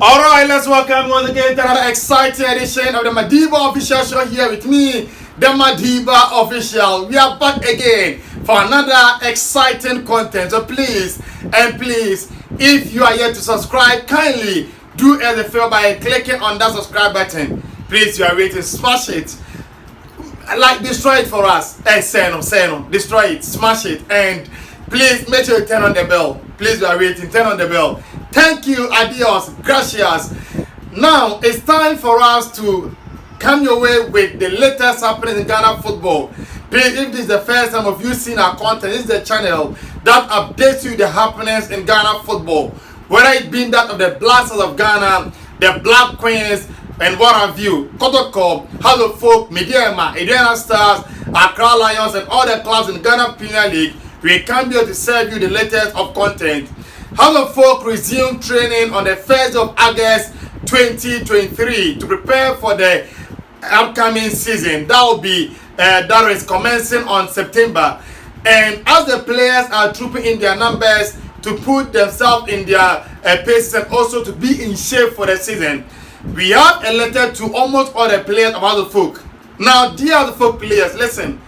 Alright, let's welcome once again to another exciting edition of the Madiba Official Show here with me, the Madiba Official. We are back again for another exciting content. So please, if you are yet to subscribe, kindly do us a favor by clicking on that subscribe button. Please, you are waiting, smash it. Like, destroy it for us. Destroy it, smash it, and please make sure you turn on the bell. Please, you are waiting, turn on the bell. Thank you, adios, gracias. Now it's time for us to come your way with the latest happening in Ghana football. Please, if this is the first time of you seeing our content, this is the channel that updates you the happenings in Ghana football. Whether it be that of the Blasters of Ghana, the Black Queens, and what have you, Kotoko, House of Folk, Mediama, Adriana Stars, Accra Lions, and all the clubs in Ghana Premier League, we come here to serve you the latest of content. House of Folk resumed training on the 1st of August 2023 to prepare for the upcoming season. That is commencing on September. And as the players are trooping in their numbers to put themselves in their paces and also to be in shape for the season, we have a letter to almost all the players of House of Folk. Now, dear House of Folk players, listen.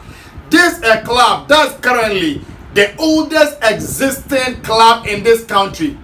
This is a club that's currently the oldest existing club in this country.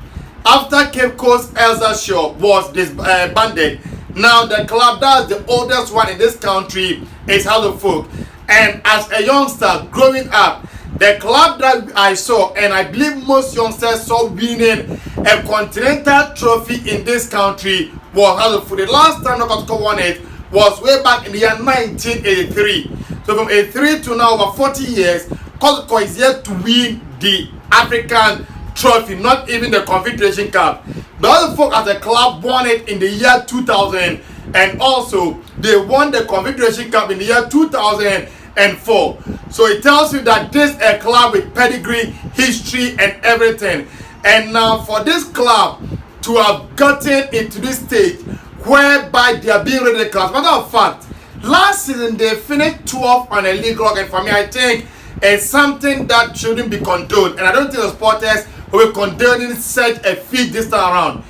After Cape Coast Elsa Shaw was disbanded, now the club that's the oldest one in this country is House of Folk. And as a youngster growing up, the club that I saw, and I believe most youngsters saw winning a continental trophy in this country, was House of Folk. The last time Kotoko won it was way back in the year 1983. So from 83 to now, over 40 years, Kotoko is yet to win the African trophy, not even the Confederation Cup. The other folk as a club won it in the year 2000, and also they won the Confederation Cup in the year 2004. So it tells you that this is a club with pedigree, history, and everything. And now for this club to have gotten into this stage whereby they are being ridiculed. Matter of fact, last season they finished 12th on a league log, and for me, I think it's something that shouldn't be condoned, and I don't think the supporters will be condoning such a feat this time around.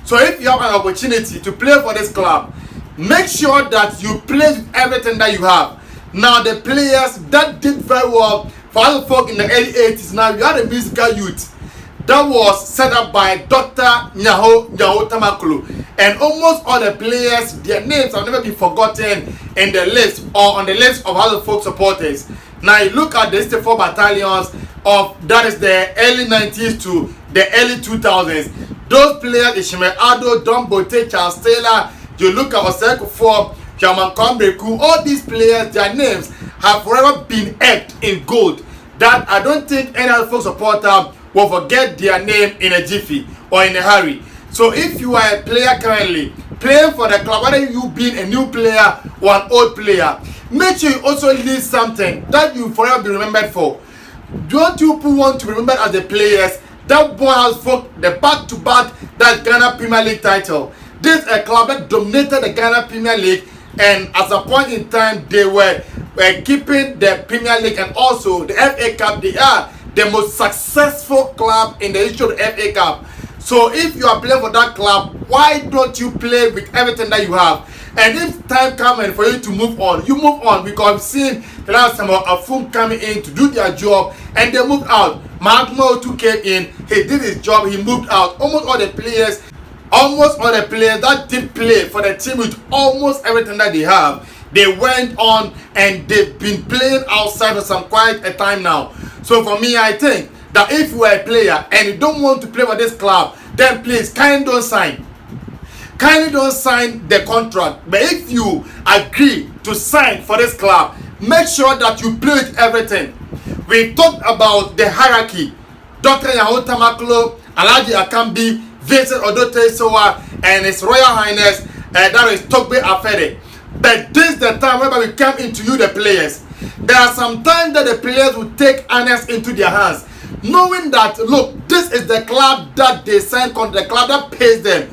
So if you have an opportunity to play for this club, make sure that you play with everything that you have. Now the players that did very well for other folk in the early 80s, now you had a musical youth that was set up by Dr. Nyaho Tamakulu, and almost all the players, their names have never been forgotten in the list or on the list of other folk supporters. Now you look at the 4 battalions of that is the early 90s to the early 2000s. Those players, Ishmael Ado, Don Bote, Charles Taylor, you look at Oseko Forbes, Jaman Kambreku, all these players, their names have forever been etched in gold. That I don't think any other folk supporter will forget their name in a jiffy or in a hurry. So if you are a player currently playing for the club, whether you being a new player or an old player, make sure you also leave something that you forever be remembered for. Don't you people want to be remembered as the players that won House for the back-to-back that Ghana Premier League title? This is a club that dominated the Ghana Premier League, and at a point in time they were keeping the Premier League and also the FA Cup. They are the most successful club in the history of the FA Cup. So if you are playing for that club, why don't you play with everything that you have? And if time comes for you to move on, you move on, because I've seen the last time a Afum coming in to do their job and they moved out. Magmo too came in, he did his job, he moved out. Almost all the players that did play for the team with almost everything that they have, they went on and they've been playing outside for some quite a time now. So for me, I think that if you are a player and you don't want to play for this club, then please kindly don't sign. Kindly don't sign the contract. But if you agree to sign for this club, make sure that you play with everything. We talked about the hierarchy. Dr. Nyaho Tamakulu, Alhaji Akambi, Vincent Odote Sowa, and His Royal Highness, that is Togbe Afede. But this is the time whereby we come into you, the players. There are some times that the players will take honors into their hands, knowing that, look, this is the club that they signed on, the club that pays them,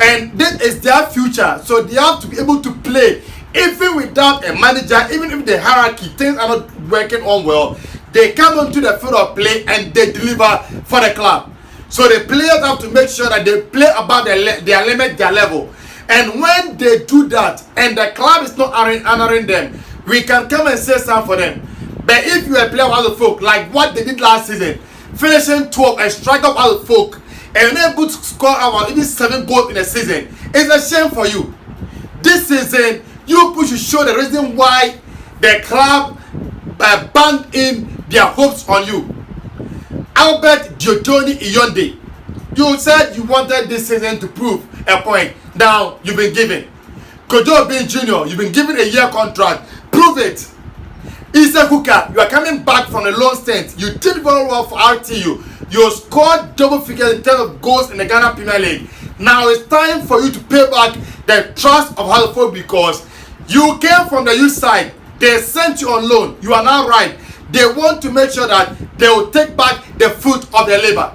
and this is their future. So they have to be able to play even without a manager, even if the hierarchy, things are not working on well. They come onto the field of play and they deliver for the club. So the players have to make sure that they play above their limit, their level. And when they do that, and the club is not honoring them, we can come and say something for them. But if you are a player of other folk, like what they did last season, finishing 12 and strike up other folk, and you're able to score about even 7 goals in a season, it's a shame for you. This season, you should show the reason why the club banked in their hopes on you. Albert Diotoni Iyonde, you said you wanted this season to prove a point. Now you've been given. Kojo Bin Jr., you've been given a year contract. Prove it. Issa Kuka, you are coming back from the loan stint. You did very well for RTU. You scored double figures in terms of goals in the Ghana Premier League. Now it's time for you to pay back the trust of Huddersfield because you came from the youth side. They sent you on loan. You are now right. They want to make sure that they will take back the fruit of their labor.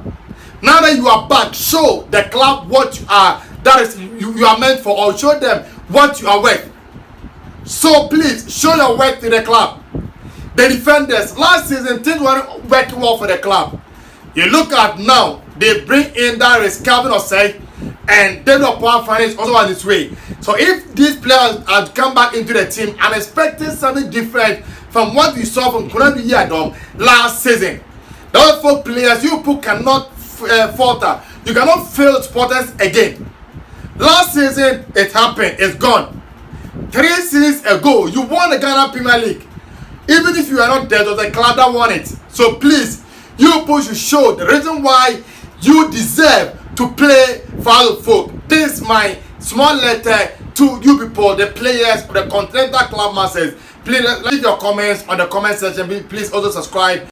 Now that you are back, show the club what you are. That is you are meant for, or show them what you are worth. So please show your work to the club. The defenders last season things weren't working well for the club. You look at now, they bring in that is Calvin Osei and David Opua is also on his way. So if these players had come back into the team, I'm expecting something different from what we saw from Konadu Yadom last season. The other 4 players, you people cannot falter. You cannot fail supporters again. Last season, it happened. It's gone. 3 seasons ago, you won the Ghana Premier League. Even if you are not there, it was the club that won it. So please, you people should show the reason why you deserve to play for other folk. This is my small letter to you people, the players of the Continental Club Masters. Please leave your comments on the comment section. Please also subscribe.